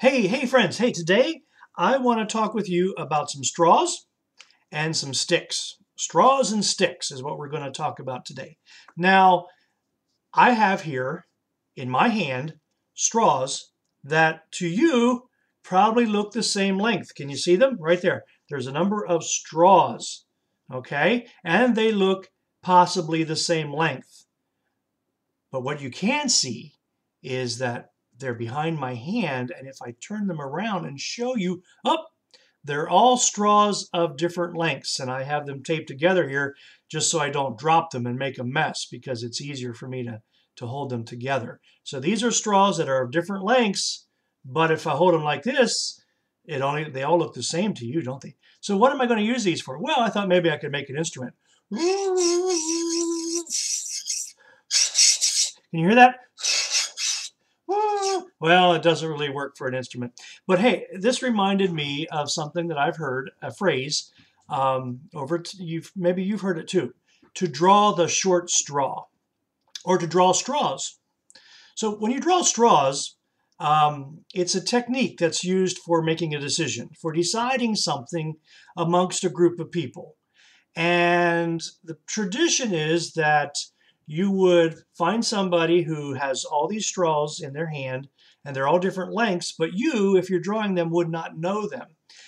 Hey friends. Hey, today I want to talk with you about some straws and some sticks. Straws and sticks is what we're going to talk about today. Now, I have here in my hand straws that to you probably look the same length. Can you see them? Right there. There's a number of straws, okay? And they look possibly the same length. But what you can see is that they're behind my hand, and if I turn them around and show you, they're all straws of different lengths, and I have them taped together here just so I don't drop them and make a mess because it's easier for me to hold them together. So these are straws that are of different lengths, but if I hold them like this, they all look the same to you, don't they? So what am I going to use these for? Well, I thought maybe I could make an instrument. Can you hear that? Well, it doesn't really work for an instrument. But hey, this reminded me of something that I've heard, a phrase, maybe you've heard it too, to draw the short straw, or to draw straws. So when you draw straws, it's a technique that's used for making a decision, for deciding something amongst a group of people. And the tradition is that you would find somebody who has all these straws in their hand, and they're all different lengths, but you, if you're drawing them, would not know them.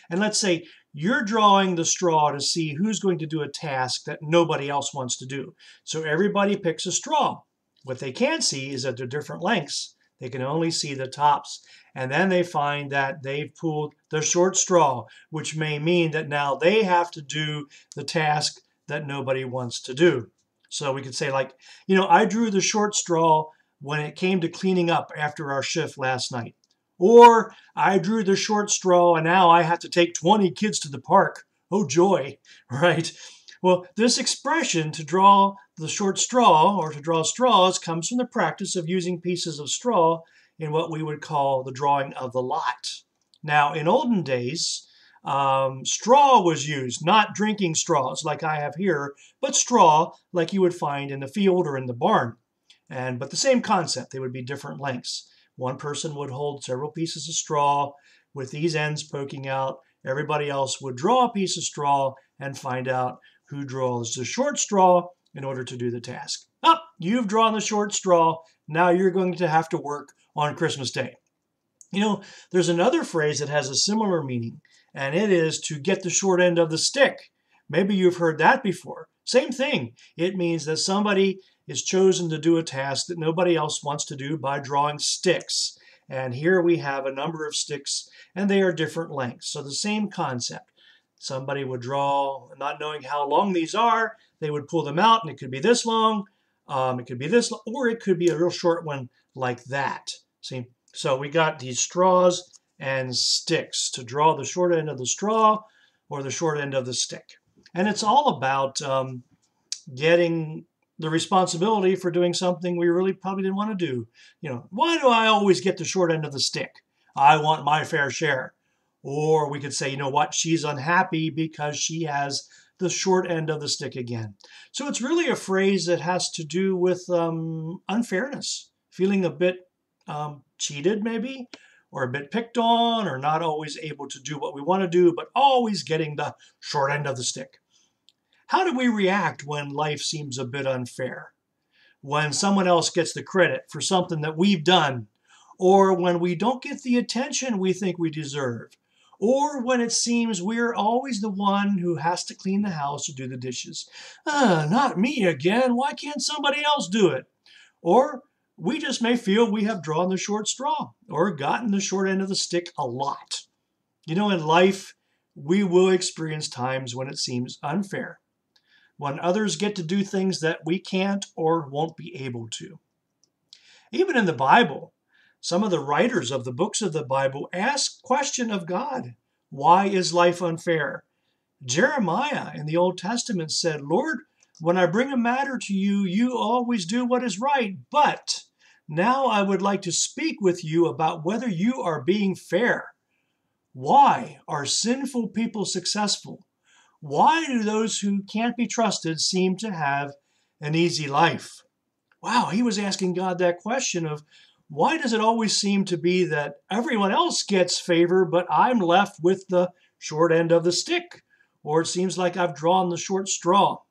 And let's say you're drawing the straw to see who's going to do a task that nobody else wants to do. So everybody picks a straw. What they can't see is that they're different lengths. They can only see the tops. And then they find that they've pulled the short straw, which may mean that now they have to do the task that nobody wants to do. So we could say, like, I drew the short straw when it came to cleaning up after our shift last night. Or I drew the short straw and now I have to take 20 kids to the park. Oh, joy, right? Well, this expression, to draw the short straw or to draw straws, comes from the practice of using pieces of straw in what we would call the drawing of the lot. Now, in olden days, straw was used, not drinking straws like I have here, but straw like you would find in the field or in the barn. But the same concept, they would be different lengths. One person would hold several pieces of straw with these ends poking out. Everybody else would draw a piece of straw and find out who draws the short straw in order to do the task. You've drawn the short straw. Now you're going to have to work on Christmas Day. There's another phrase that has a similar meaning, and it is to get the short end of the stick. Maybe you've heard that before. Same thing. It means that somebody is chosen to do a task that nobody else wants to do by drawing sticks. And here we have a number of sticks, and they are different lengths. So the same concept. Somebody would draw, not knowing how long these are, they would pull them out, and it could be this long, it could be this, or it could be a real short one like that. See? So we got these straws and sticks to draw the short end of the straw or the short end of the stick. And it's all about getting the responsibility for doing something we really probably didn't want to do. Why do I always get the short end of the stick? I want my fair share. Or we could say, you know what, she's unhappy because she has the short end of the stick again. So it's really a phrase that has to do with unfairness, feeling a bit cheated maybe, or a bit picked on, or not always able to do what we want to do, but always getting the short end of the stick. How do we react when life seems a bit unfair? When someone else gets the credit for something that we've done, or when we don't get the attention we think we deserve, or when it seems we're always the one who has to clean the house or do the dishes. Not me again. Why can't somebody else do it? Or we just may feel we have drawn the short straw or gotten the short end of the stick a lot. In life, we will experience times when it seems unfair, when others get to do things that we can't or won't be able to. Even in the Bible, some of the writers of the books of the Bible ask question of God, why is life unfair? Jeremiah in the Old Testament said, Lord, when I bring a matter to you, you always do what is right, but now I would like to speak with you about whether you are being fair. Why are sinful people successful? Why do those who can't be trusted seem to have an easy life? Wow, he was asking God that question of Why does it always seem to be that everyone else gets favor, but I'm left with the short end of the stick? Or it seems like I've drawn the short straw.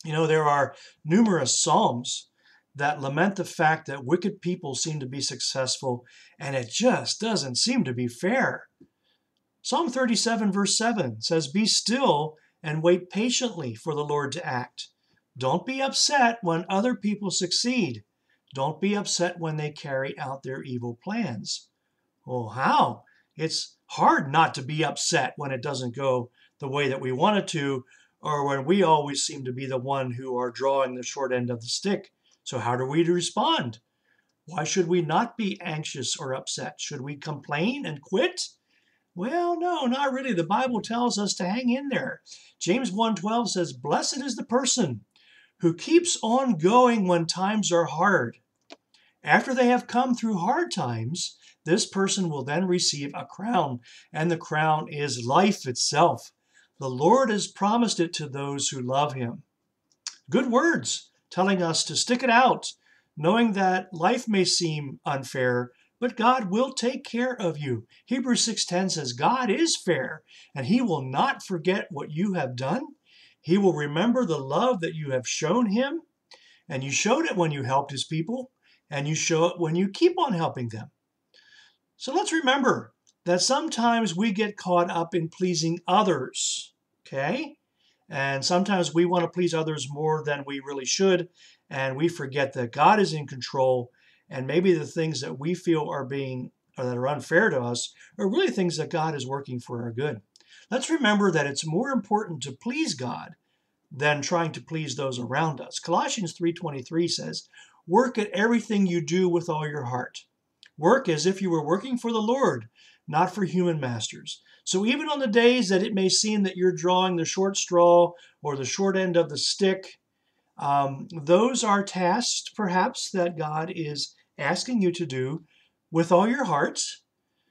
There are numerous psalms that lament the fact that wicked people seem to be successful, and it just doesn't seem to be fair. Psalm 37, verse 7 says, "Be still and wait patiently for the Lord to act. Don't be upset when other people succeed. Don't be upset when they carry out their evil plans." Well, how? It's hard not to be upset when it doesn't go the way that we want it to, or when we always seem to be the one who are drawing the short end of the stick. So how do we respond? Why should we not be anxious or upset? Should we complain and quit? Well, no, not really. The Bible tells us to hang in there. James 1:12 says, "Blessed is the person who keeps on going when times are hard. After they have come through hard times, this person will then receive a crown, and the crown is life itself. The Lord has promised it to those who love him." Good words telling us to stick it out, knowing that life may seem unfair, but God will take care of you. Hebrews 6:10 says, "God is fair, and he will not forget what you have done. He will remember the love that you have shown him, and you showed it when you helped his people, and you show it when you keep on helping them." So let's remember that sometimes we get caught up in pleasing others, okay? And sometimes we want to please others more than we really should, and we forget that God is in control, and maybe the things that we feel are being or that are unfair to us are really things that God is working for our good. Let's remember that it's more important to please God than trying to please those around us. Colossians 3:23 says, "Work at everything you do with all your heart. Work as if you were working for the Lord, not for human masters." So even on the days that it may seem that you're drawing the short straw or the short end of the stick, those are tasks perhaps that God is asking you to do with all your heart,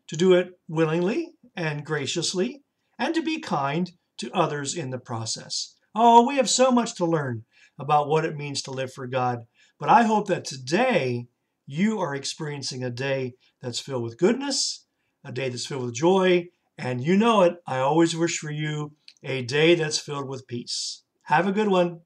to do it willingly and graciously, and to be kind to others in the process. Oh, we have so much to learn about what it means to live for God. But I hope that today you are experiencing a day that's filled with goodness, a day that's filled with joy, and you know it, I always wish for you a day that's filled with peace. Have a good one.